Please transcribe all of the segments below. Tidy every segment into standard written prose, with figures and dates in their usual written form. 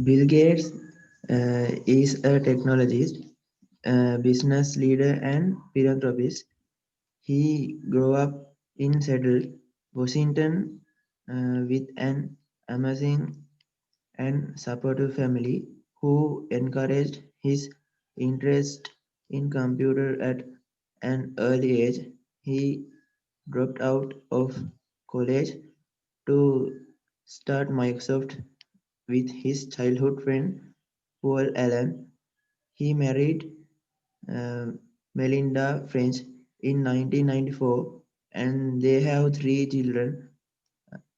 Bill Gates is a technologist, business leader, and philanthropist. He grew up in Seattle, Washington, with an amazing and supportive family who encouraged his interest in computer at an early age. He dropped out of college to start Microsoft with his childhood friend Paul Allen. He married uh, Melinda French in 1994 and they have three children.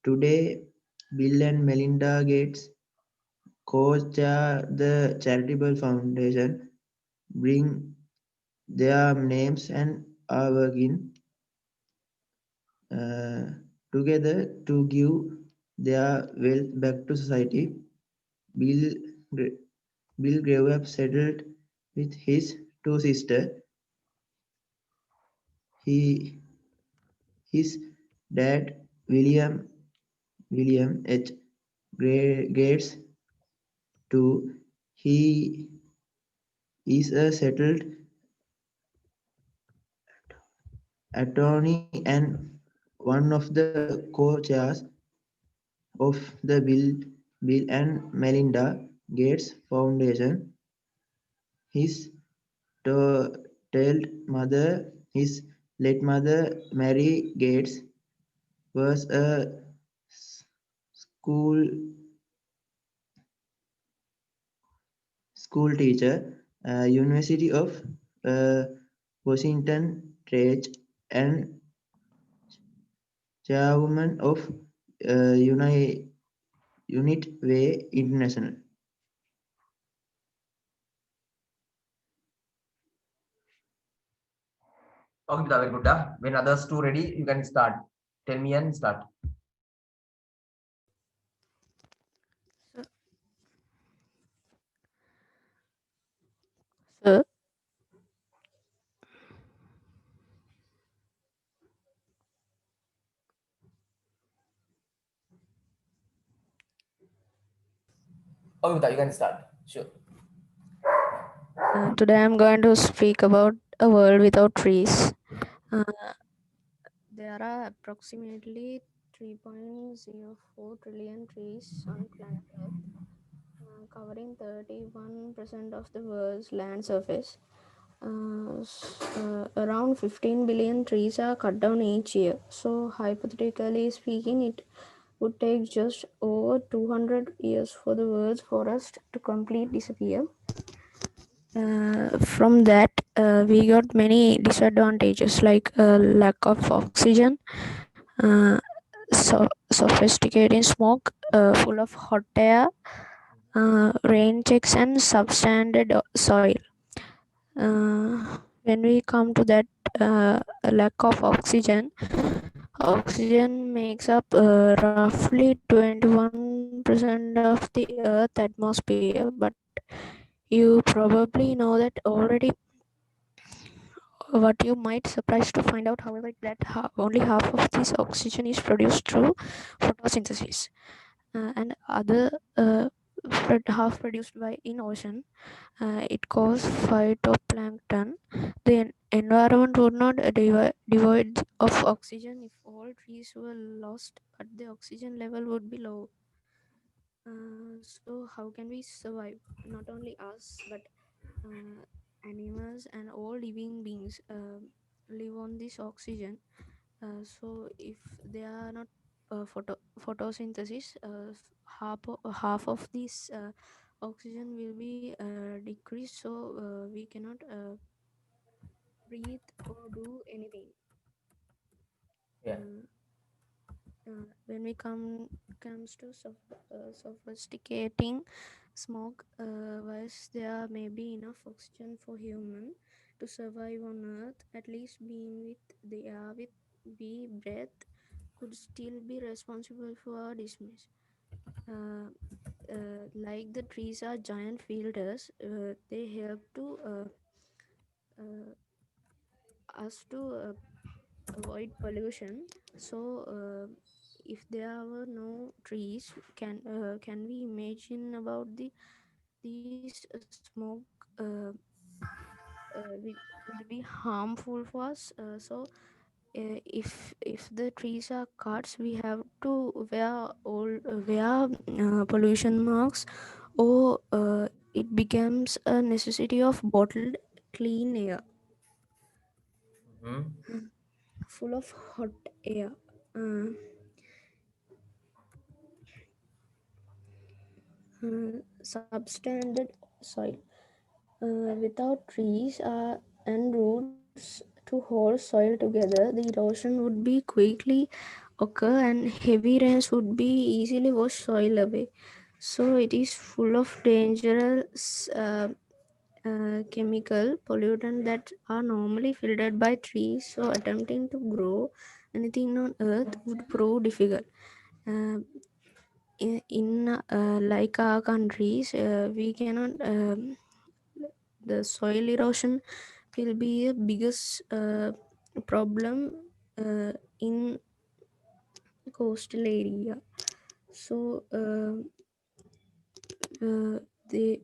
Today, Bill and Melinda Gates co-chair the charitable foundation, bring their names and are working uh, together to give their wealth back to society. Bill, Bill grew up settled with his two sisters. He, his dad, William H. Gates, too. He is a settled attorney and one of the co-chairs of the Bill and Melinda Gates Foundation. His tailed mother, his late mother, Mary Gates, was a school school teacher, University of uh, Washington Trade, and chairwoman of Unit Way International. Okay, Bida, very good. When others two ready, you can start. Tell me and start. So, so Okay, Bida, you can start. Sure. today I'm going to speak about a world without trees. Uh, there are approximately 3.04 trillion trees on planet Earth, covering 31% of the world's land surface. Around 15 billion trees are cut down each year. So, hypothetically speaking, it would take just over 200 years for the world's forest to completely disappear. From that, we got many disadvantages like lack of oxygen, uh, sophisticated smoke, full of hot air, rain checks, and substandard soil. When we come to that lack of oxygen makes up roughly 21% of the Earth atmosphere, but you probably know that already. What you might surprised to find out, however, is that only half of this oxygen is produced through photosynthesis, and other half produced by in ocean. It causes phytoplankton. The environment would not devoid of oxygen if all trees were lost, but the oxygen level would be low. So how can we survive? Not only us, but uh, animals and all living beings live on this oxygen. So if they are not photosynthesis, half of this oxygen will be decreased, so we cannot breathe or do anything. Yeah. Uh, when we comes to sophisticating smoke, whilst there may be enough oxygen for human to survive on Earth, at least being with the air with we breath could still be responsible for our dismiss. Uh, like the trees are giant filters, they help to uh, us to avoid pollution. So if there were no trees, can we imagine about these smoke will be harmful for us? If the trees are cut, we have to wear pollution marks, or it becomes a necessity of bottled clean air, Mhm. full of hot air. Uh, Substandard soil. Without trees and roots to hold soil together, the erosion would be quickly occur and heavy rains would be easily wash soil away. So it is full of dangerous chemical pollutant that are normally filtered by trees. So attempting to grow anything on earth would prove difficult. Uh, in like our countries, we cannot the soil erosion will be a biggest problem in coastal area. So the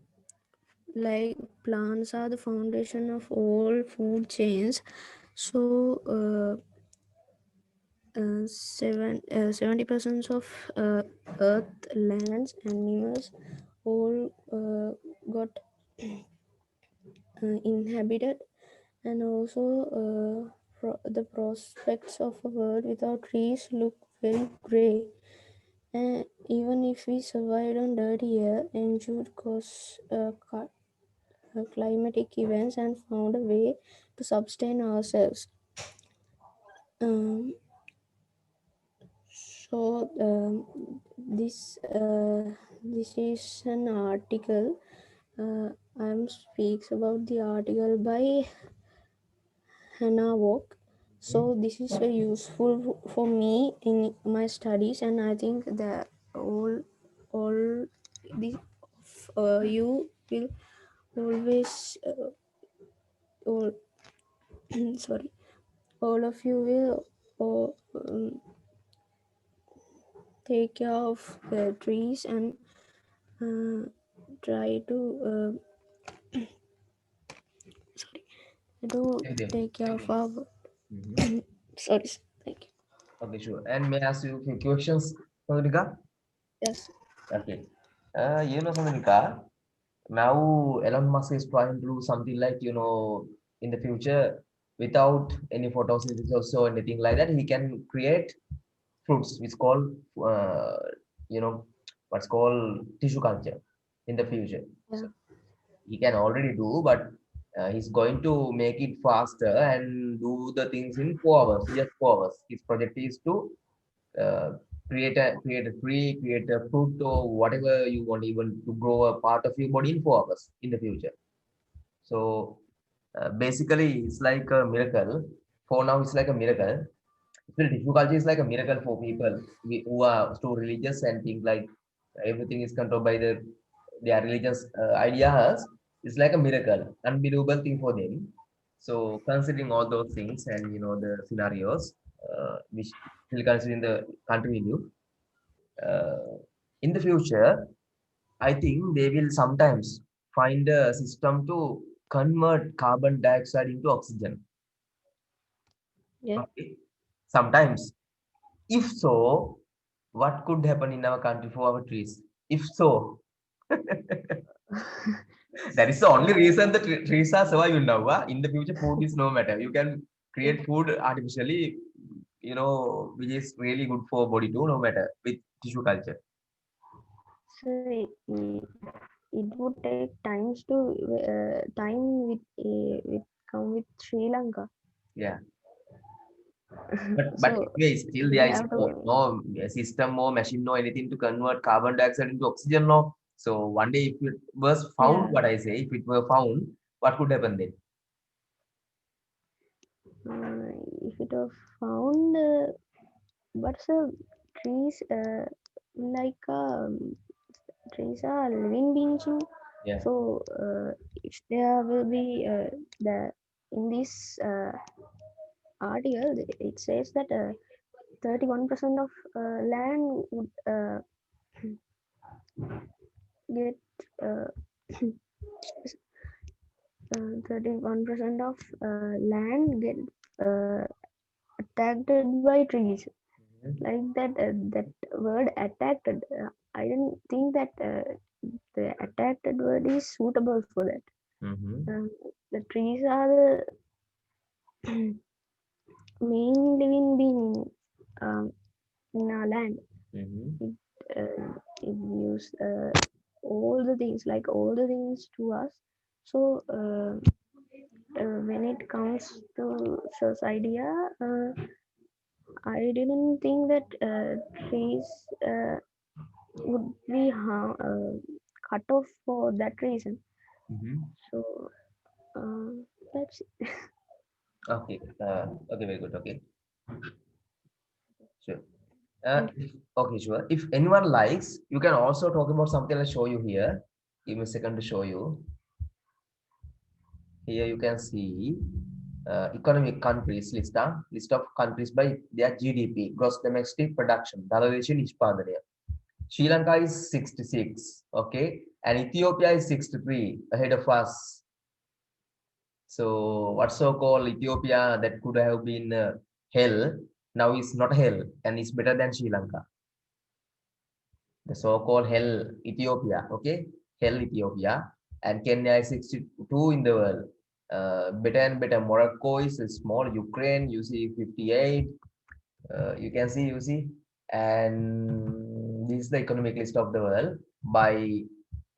like plants are the foundation of all food chains. So 70% of earth lands animals all got inhabited, and also the prospects of a world without trees look very gray. Even if we survived on dirty air, endured climatic events, and found a way to sustain ourselves. Um, this is an article. I'm speaks about the article by Hannah Walk. So this is very useful for me in my studies, and I think that all the you will always all sorry, all of you will take care of the trees and uh, try to sorry to Everything. take care of our Mhm. sorry, thank you. Okay, sure. And may I ask you a few questions, Sonika? Yes. Okay. Sonika, now Elon Musk is trying to do something like, in the future, without any photosynthesis or so anything like that, he can create fruits, which called, uh, you know, what's called tissue culture in the future. Yeah. So he can already do, but he's going to make it faster and do the things in 4 hours, just 4 hours. His project is to uh, create a tree, create a fruit or whatever you want, even to grow a part of your body in 4 hours in the future. So basically, it's like a miracle. For now, it's like a miracle. Still, tissue culture is like a miracle for people who are too religious and think like everything is controlled by their religious ideas. It's like a miracle, unbelievable thing for them. So considering all those things and the scenarios, which still considering the country we live, uh, in the future, I think they will sometimes find a system to convert carbon dioxide into oxygen. Yeah. Okay. Sometimes, if so, what could happen in our country for our trees? If so, that is the only uh, reason the trees are surviving now. In the future, food is no matter. You can yeah. create food artificially, which is really good for body too, no matter with tissue culture. So it would take time with come with Sri Lanka. Yeah. But So anyway, still we there is have to. no system or machine or anything to convert carbon dioxide into oxygen. No. So one day, if it was found, Yeah. what I say, if it were found, what could happen then? If it was found, but trees like trees are living beings. Yeah. So if there will be the in this article, it says that 31% of land would get 31% of land get attacked by trees. Like that, that word attacked. I don't think that the attacked word is suitable for that. The trees are the main living being in our land. It gives all the things, like all the things to us. So when it comes to society, I didn't think that trees would be cut off for that reason. So that's it. Okay. Okay, very good. Okay. Sure. Thank Okay, sure. If anyone likes, you can also talk about something. I'll show you here. Give me a second to show you. Here you can see economic countries list of countries by their GDP, gross domestic production. Sri Lanka is 66, okay, and Ethiopia is 63, ahead of us. So what's so called Ethiopia that could have been hell, now is not hell, and it's better than Sri Lanka. The so-called hell Ethiopia, okay, hell Ethiopia, and Kenya is 62 in the world. Better and better. Morocco is small. Ukraine, you see 58. You can see, and this is the economic list of the world by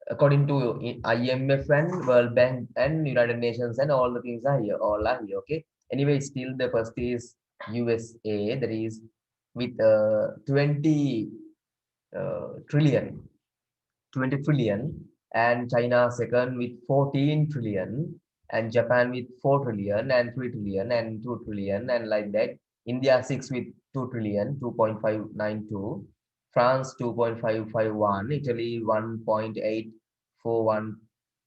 according to IMF and World Bank and United Nations, and all the things are here, all are here. Okay. Anyway, still the first is USA, that is with 20 trillion, 20 trillion, and China second with 14 trillion, and Japan with 4 trillion, and 3 trillion, and 2 trillion, and like that. India 6 with 2 trillion, 2.592, France 2.551, Italy 1.841,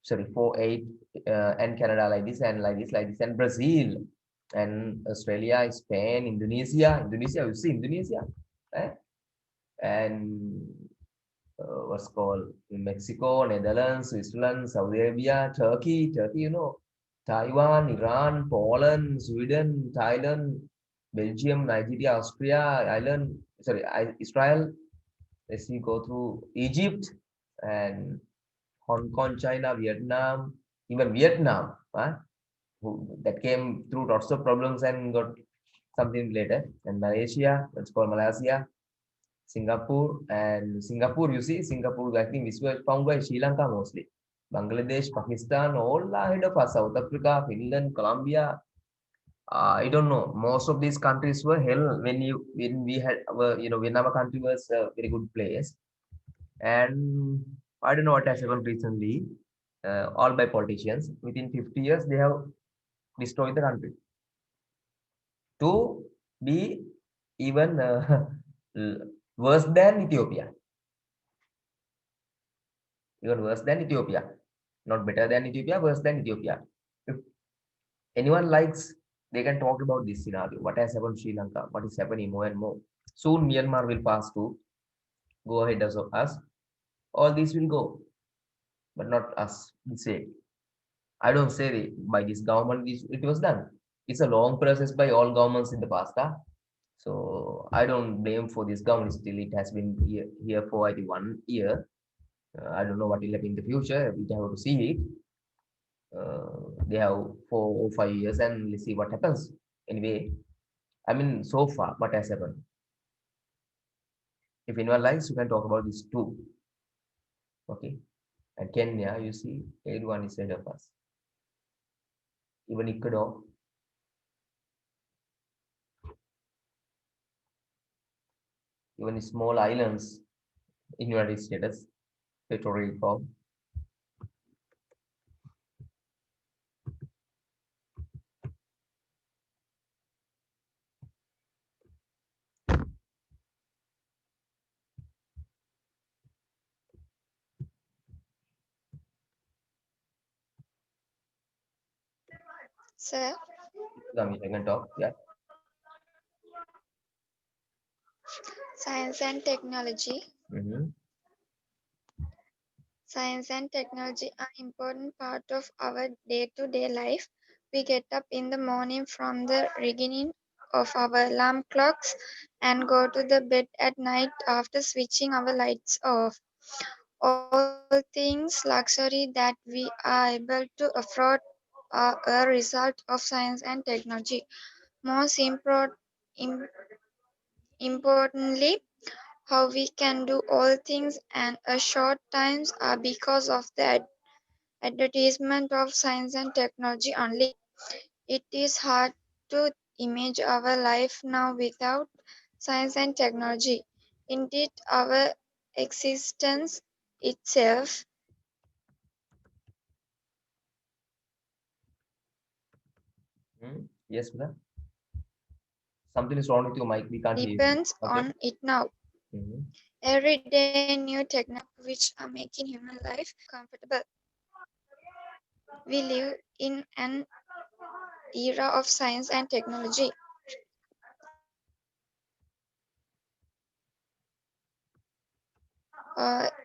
sorry, 48, and Canada like this, and like this, and Brazil, and Australia, Spain, Indonesia, you see Indonesia, eh? And what's called Mexico, Netherlands, Switzerland, Saudi Arabia, Turkey, Taiwan, Iran, Poland, Sweden, Thailand, Belgium, Nigeria, Austria, Ireland, sorry, Israel. Let's see, go through Egypt and Hong Kong, China, Vietnam, even Vietnam, that came through lots of problems and got something later, and Malaysia, that's called Malaysia, Singapore, and Singapore, you see, Singapore, I think this was found by Sri Lanka mostly. Bangladesh, Pakistan, all ahead of us, South Africa, Finland, Colombia. I don't know. Most of these countries were hell when we had when our country was a very good place. And I don't know what has happened recently. All by politicians. Within 50 years, they have destroyed the country to be even worse than Ethiopia. Even worse than Ethiopia. Not better than Ethiopia, worse than Ethiopia. If anyone likes, they can talk about this scenario. What has happened in Sri Lanka? What is happening more and more? Soon Myanmar will pass to go ahead of us. All these will go, but not us. We say. I don't say by this government it was done. It's a long process by all governments in the past. So I don't blame for this government. Still, it has been here for I think 1 year. I don't know what will happen in the future. We have to see it. They have 4 or 5 years, and let's see what happens. Anyway, I mean, so far, what has happened? If anyone likes, you can talk about this too. Okay. And Kenya, you see, everyone is ahead of us. Even Ecuador. Even small islands in United States, Puerto Rico. Sir, I can talk. Yeah. Science and technology. Mhm. Science and technology are important part of our day-to-day life. We get up in the morning from the ringing of our alarm clocks and go to the bed at night after switching our lights off. All things luxury that we are able to afford are a result of science and technology. Most im- importantly, how we can do all things and a short times are because of the advertisement of science and technology only. It is hard to imagine our life now without science and technology. Indeed, our existence itself Yes, brother. Something is wrong with your mic. We can't hear you. depends Okay. on it now. Mhm. Every day, new technology which are making human life comfortable. We live in an era of science and technology.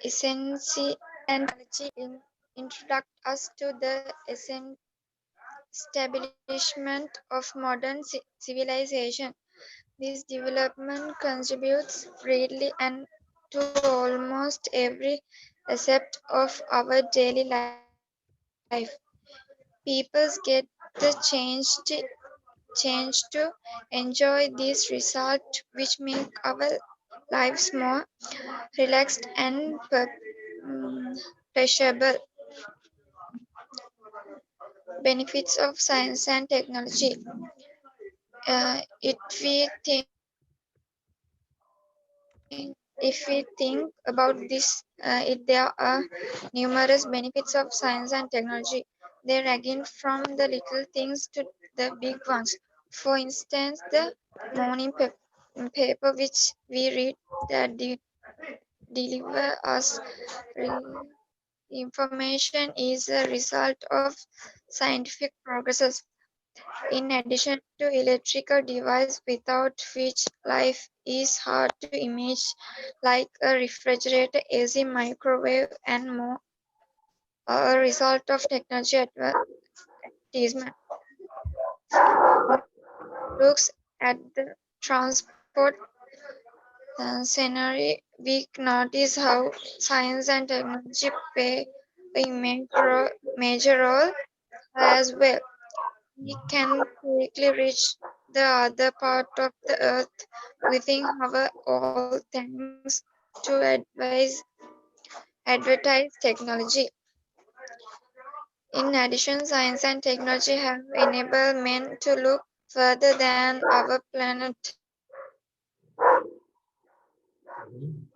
Essentially, and technology introduced us to the establishment of modern civilization. This development contributes greatly and to almost every aspect of our daily life. People get the change to enjoy this result, which make our lives more relaxed and pleasurable. Benefits of science and technology. If we think about this, there are numerous benefits of science and technology. They range from the little things to the big ones. For instance, the morning paper which we read that deliver us information is a result of scientific progresses. In addition to electrical devices without which life is hard to imagine, like a refrigerator, AC, microwave, and more, are a result of technology advancement. Looks at the transport scenario, we notice how science and technology play a major role as well. We can quickly reach the other part of the earth within our all thanks to advertise technology. In addition, science and technology have enabled men to look further than our planet. Mhm.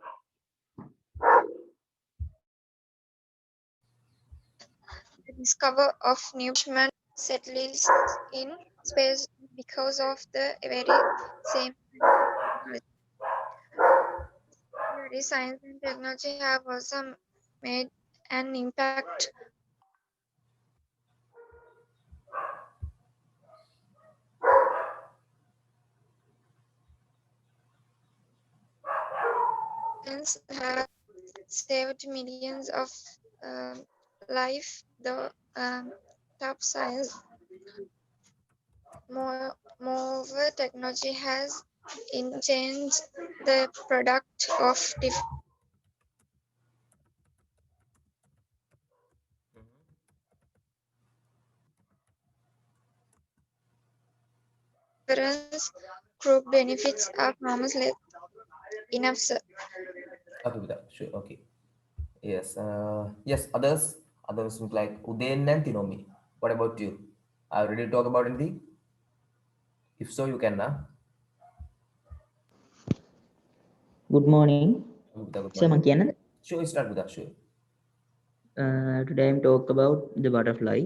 The discover of new settles in space because of the very same technology. Similarly, science and technology have also made an impact have saved millions of um, life. The top science, moreover, technology has changed the product of Mhm. difference group benefits are harmless enough, sir. Okay, brother. Sure. Okay. Yes. Yes. Others look like Udain and Tinomi. What about you? Are you ready to talk about anything? If so, you can now. Good morning. Okay, Buddha, good Saya morning. Mangkiana. Sure, start with that. Sure. Today I'm talk about the butterfly.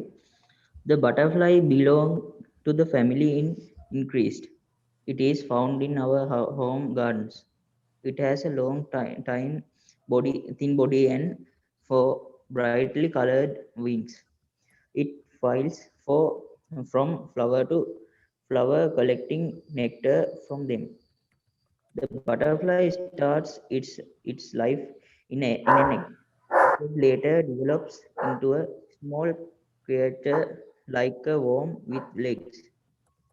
The butterfly belong to the family in increased. It is found in our home gardens. It has a long thin body and for brightly colored wings. It flies from flower to flower, collecting nectar from them. The butterfly starts its life in an egg. It later develops into a small creature like a worm with legs.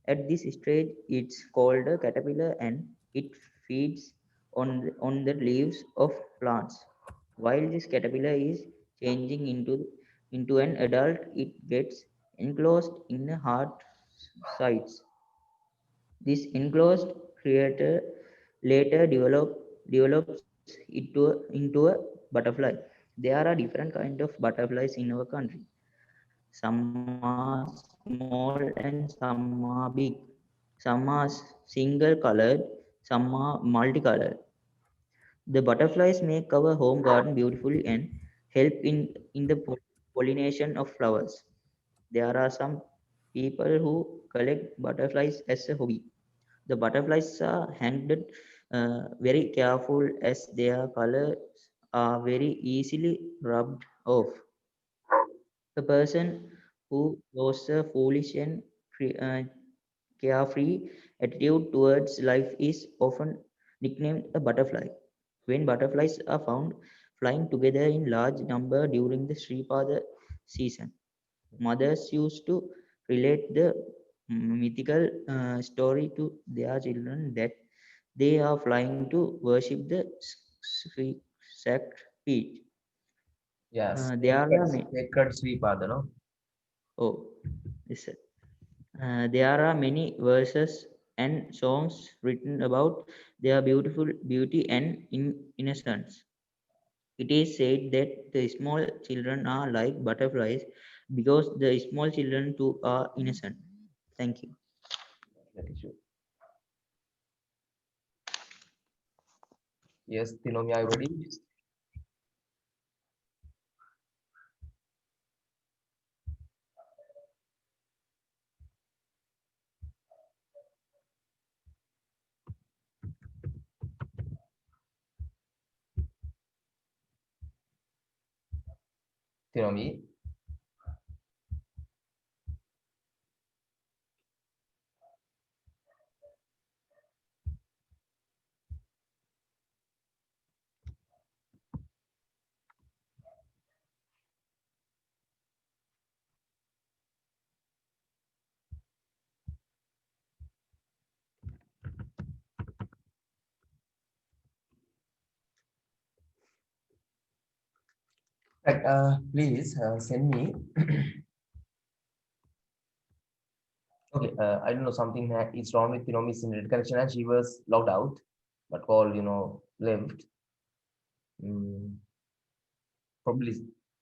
At this stage, it's called a caterpillar and it feeds on the leaves of plants. While this caterpillar is changing into an adult, it gets enclosed in a hard sites. This enclosed creature later develops into a butterfly. There are different kind of butterflies in our country. Some are small and some are big. Some are single colored, some are multicolored. The butterflies make our home garden beautiful and help in the pollination of flowers. There are some people who collect butterflies as a hobby. The butterflies are handled very careful as their colors are very easily rubbed off. A person who shows a foolish and carefree attitude towards life is often nicknamed a butterfly. When butterflies are found flying together in large number during the Sripada season, mothers used to relate the mythical story to their children that they are flying to worship the sacred peach. Yes, There are sacred Sripada, no? oh, yes, sir. There are many verses and songs written about their beautiful beauty and innocence. It is said that the small children are like butterflies because the small children too are innocent. Thank you. That is true. Yes, Tinomi, are you ready? Tinomi, right, please send me. Okay, I don't know, something is wrong with Tinomi's internet connection and she was logged out, but call, left. Mm, probably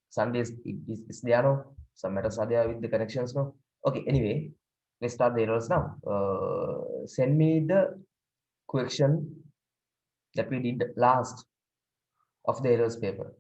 Sundays it's there, no? Some matters are there with the connections, no? Okay, anyway, let's start the errors now. Send me the question that we did last of the errors paper.